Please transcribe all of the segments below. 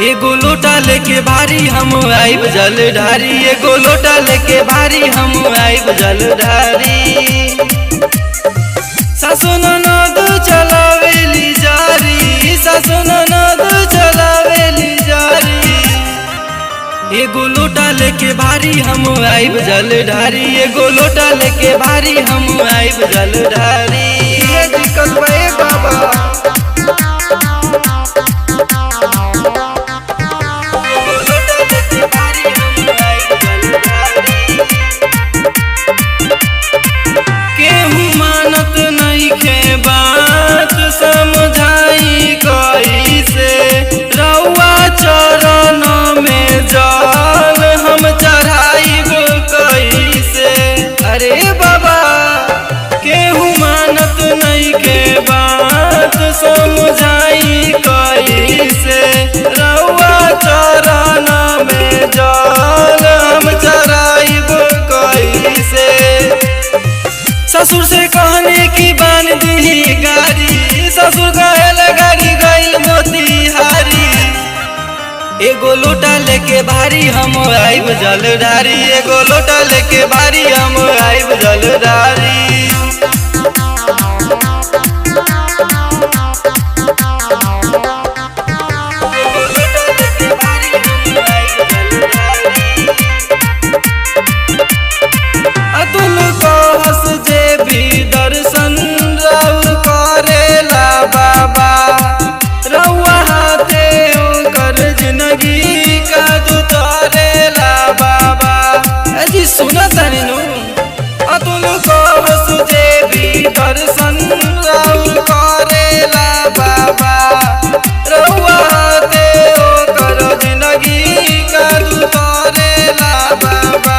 एगो लोटा लेके भारी हम आइब जल ढारी, एगो लोटा लेके भारी हम आइब जल ढारी। सासु ननद चलावेली जारी, सासु ननद चलावेली जारी। एगो लोटा लेके भारी हम आइब जल ढारी, एगो लोटा लेके भारी हम आइब जल ढारी। ये दिक्कत बा बाबा बात समझाई कैसे, रउआ चरण में जल हम चढ़ाइब कैसे। अरे बाबा केहू मानत नहीं के बात समझाई कैसे, रउआ चरण में जल हम चढ़ाइब कैसे। ससुर से कहने की बान दी गाड़ी, ससुर गयल गाड़ी गईल मोतिहारी। एगो लोटा लेके भारी हम आइब जल ढारी, एगो लोटा लेके भारी हम आइब जल ढारी। दर्शन राउर करेला बाबा, रउआ हाथे ओकर जिंदगी का दुतारेला बाबा। अजी सुना तानी नु अतुल को हसुजे भी दर्शन राउर करेला बाबा, रउआ हाथे ओकर जिंदगी का दुतारेला बाबा।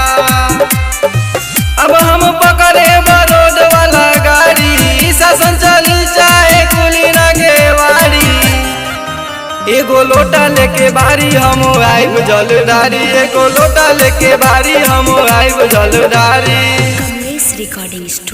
अब हम पकड़े बरोड वाला गाड़ी, शासन चली चाहे कुली ना के वारी। एगो लोटा लेके भारी हम आइब जल ढारी, एगो लोटा लेके भारी हम आइब जल ढारी। Recording studio.